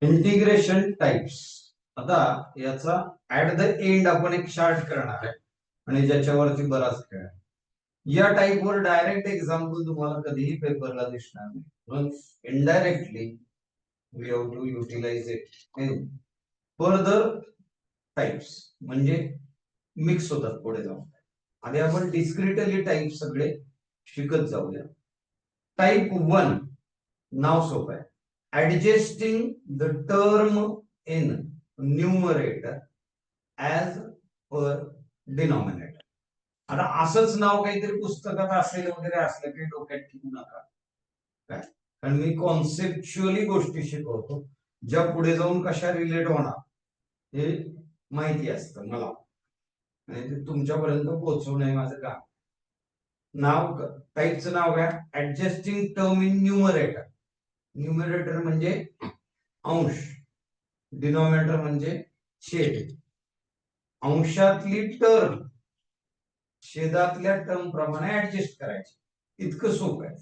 Integration types. आता याचा at the end आपण एक चार्ट करणार आहे आणि ज्याच्यावरती बराच खेळ आहे. या टाइप वर डायरेक्ट एक्झाम्पल तुम्हाला कधीही पेपरला दिसणार नाही, पण indirectly we have to utilize it in further types, म्हणजे मिक्स होतात पुढे जाऊन. आणि आपण डिस्क्रिटली टाइप सगळे शिकत जाऊया. टाइप 1 नाव सोपं आहे. adjusting the term in numerator as per denominator. आता असंच नाव काहीतरी पुस्तकात असेल वगैरे असलं काही डोक्यात ठेवू नका, काय, कारण मी कॉन्सेप्च्युअली गोष्टी शिकवतो ज्या पुढे जाऊन कशा रिलेट होणार हे माहिती असतं मला, आणि ते तुमच्यापर्यंत पोहोचवणं माझं काम. नाव टाईपचं नाव काय? Adjusting term in numerator. Numerator म्हणजे अंश, डिनॉमिनेटर म्हणजे छेद. अंशातली टर्म छेदातल्या टर्म प्रमाणे ऍडजस्ट करायची, इतकं सोपं आहे.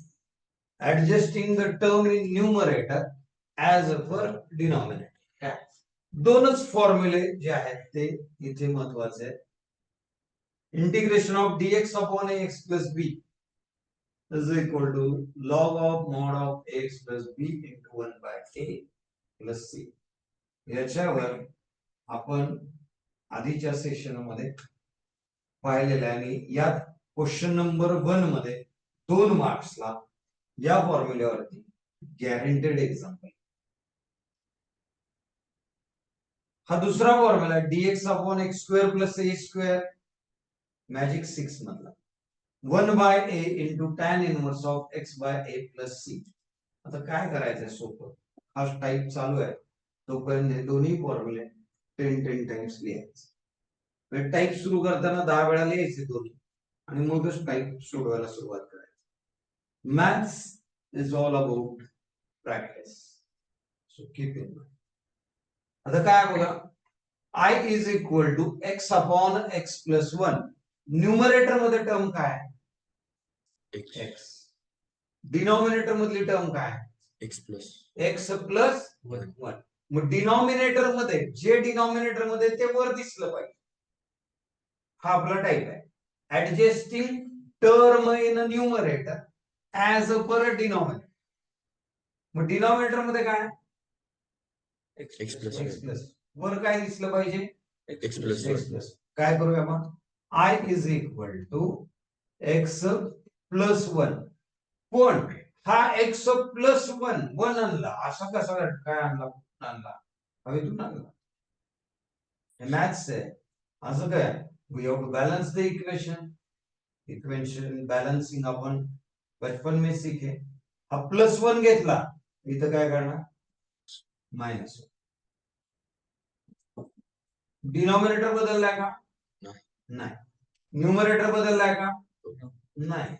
Adjusting the term in numerator as per denominator. दोनच फॉर्म्युले जे आहेत ते इथे महत्वाचे आहेत. Integration of dx upon ax plus b is equal to log of mod of ax plus b into 1 by a plus c. याच्यावर आपण आधीच्या सेशन मध्ये पाहिलेलं आहे, आणि या क्वेश्चन नंबर 1 मध्ये 2 मार्क्सला या फॉर्म्युल्यावरती गॅरंटेड एक्झाम्पल. हा दुसरा formula dx upon x square plus a square magic 6 मधला 1 by a into tan inverse of x by a plus c. आता काय करायचंय सोपं, हा टाइप चालू आहे तोपर्यंत हे दोन्ही फॉर्म्युले 10 टाइम्स लिहायचे. टाइप सुरू करताना 10 वेळा लिहायचे दोन्ही, आणि मगच टाइप सोडवायला सुरुवात करायची. Maths is all about practice, so keep in mind. आता काय बघा, i is equal to x upon x plus 1. Numerator मध्ये टर्म काय? x. डिनॉमिनेटर मधली टर्म काय? x plus 1. मग डिनॉमिनेटर मध्ये जे डिनॉमिनेटर मध्ये ते वर दिसलं पाहिजे. हा आपला टाइप आहे. Adjusting term in numerator as per denominator. मग डिनॉमिनेटर मध्ये काय? x plus. वर काय दिसलं पाहिजे? x plus. काय करूया मग? i is equal to x plus 1. पण हा x प्लस 1 आणला, असा कसा काय आणला? हवेतून आणला. मॅथ्स आहे, असं काय? We have to balance the equation balancing आपण बचपन में सीखे. हा प्लस 1 घेतला, इथं काय करणार? मायनस. डिनॉमिनेटर बदललाय का? नाही. न्यूमरेटर बदललाय का? नाही.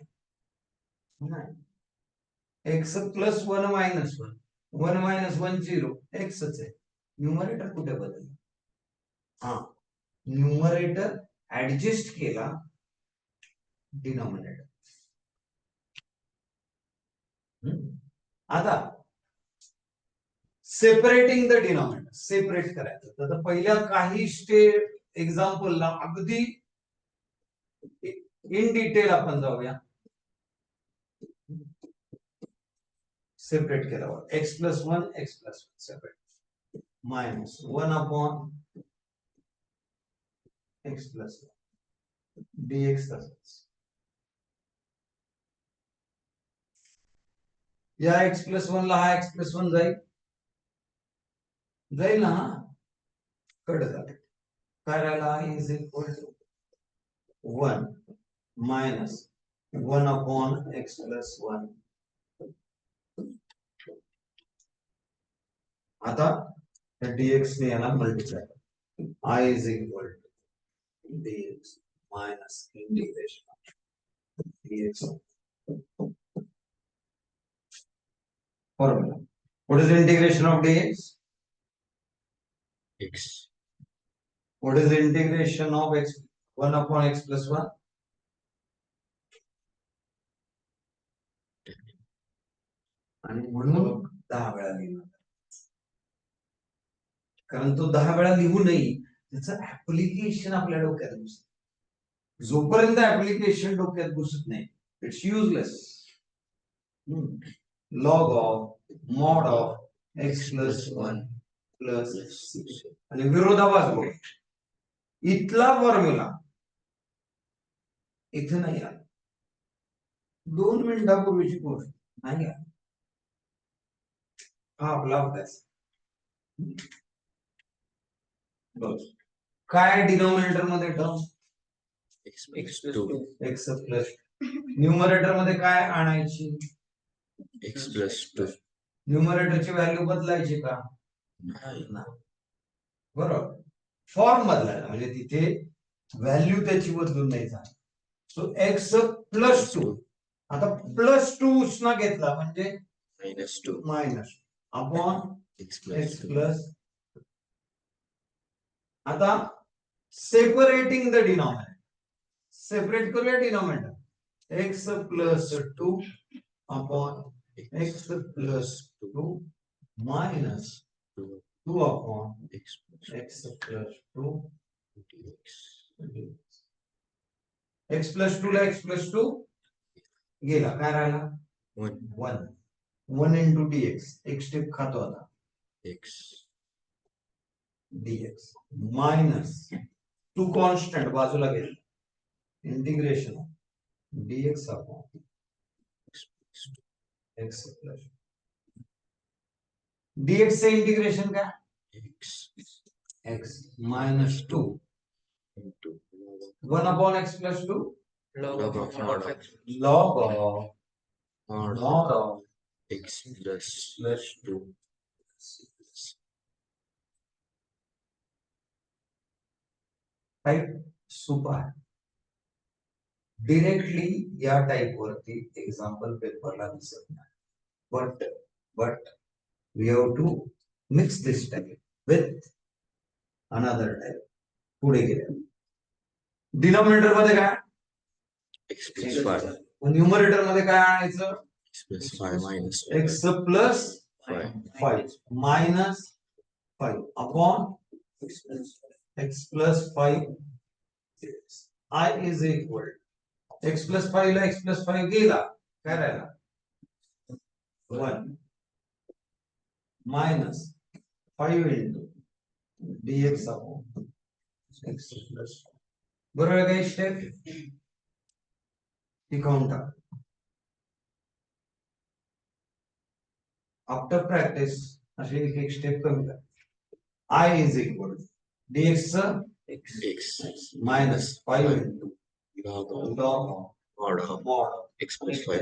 एक्स प्लस 1 मायनस 1, 1 मायनस 1 0, एक्सच आहे. न्यूमरेटर कुठे बदललं? हा, न्यूमरेटर ऍडजस्ट केला डिनॉमिनेटर. आता सेपरेटिंग द डिनॉमिनेटर, सेपरेट करायचं. तर पहिल्या काही स्टेप एक्झाम्पलला अगदी इन डिटेल आपण जाऊया. सेपरेट केल्यावर x plus 1 separate minus 1 upon x plus dx तसंच. या x प्लस 1 ला हा x प्लस 1 जाईल ना, कट झालं. काय राहिला? Is equal to 1 minus 1 upon x plus 1. आता dx ने याला multiply, i is equal to dx minus integration dx. formula. What is the integration of dx? X. What is the integration of x? 1 upon x plus 1. आणि म्हणून 10 वेळा लिहिणार. कारण तो 10 वेळा लिहूनही त्याचं ऍप्लिकेशन आपल्या डोक्यात घुसत. जोपर्यंत ऍप्लिकेशन डोक्यात घुसत नाही it's useless. Log of mod of x plus 1 plus 6 आणि विरोधाभास बघ, इथला फॉर्म्युला इथे नाही आला. 2 मिनिटापूर्वीची गोष्ट नाही आला. हा आपला अभ्यास. काय डिनॉमिनेटर मध्ये टर्म एक्स प्लस न्यूमरेटर मध्ये काय आणायची एक्स प्लस 2 न्यूमरेटरची व्हॅल्यू बदलायची का नाही. बरोबर. फॉर्म बदलायला म्हणजे तिथे व्हॅल्यू त्याची बदलून नाही झाली. सो एक्स प्लस 2 आता प्लस 2 उसना घेतला म्हणजे -2 minus upon x x plus 2 plus. आता सेपरेटिंग द डिनॉमिनेटर, सेपरेट करूया denominator. X plus 2 upon x plus 2 minus 2 upon x x plus 2 dx. X plus 2 ला एक्स प्लस 2 गेला, काय राहिला 1 1 इंटू dx. एक स्टेप खातो आता x dx मायनस 2 कॉन्स्टंट बाजूला गेला, integration dx upon x plus dx से इंटिग्रेशन का x minus 2 into 1 upon x plus 2 log of mod of log of mod of x plus 2 type सोपा आहे. Directly या type वरती example पेपरला दिसत नाही. But we have to mix this type with another type. पुढे गेले डिनॉमिनेटर मध्ये काय x plus 5 न्यूमरेटर मध्ये काय आणायचं x plus 5 minus x plus 5 minus 5 upon x plus 5 I is equal x plus 5 ला x plus 5 गेला, काय राहिला 1 minus 5 into dx upon x plus. बरोबर काही स्टेप टिकवून टाक. आफ्टर प्रॅक्टिस अशी एक स्टेप कमी कर. I is equal dx x minus 5 into log of log of mod x plus 5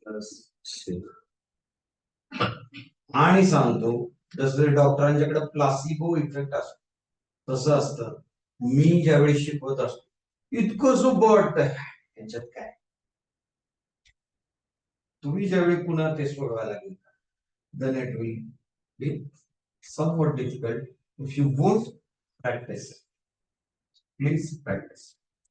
plus 6 आणि सांगतो जसं डॉक्टरांच्याकडे प्लासिबो इफेक्ट असतो तसं असतं. मी ज्यावेळी शिकवत असतो इतकं सोपं वाटतं याच्यात काय. तुम्ही ज्यावेळी पुन्हा टेस्ट सोडवायला लागेल then it will be somewhat difficult if you won't practice. Please practice.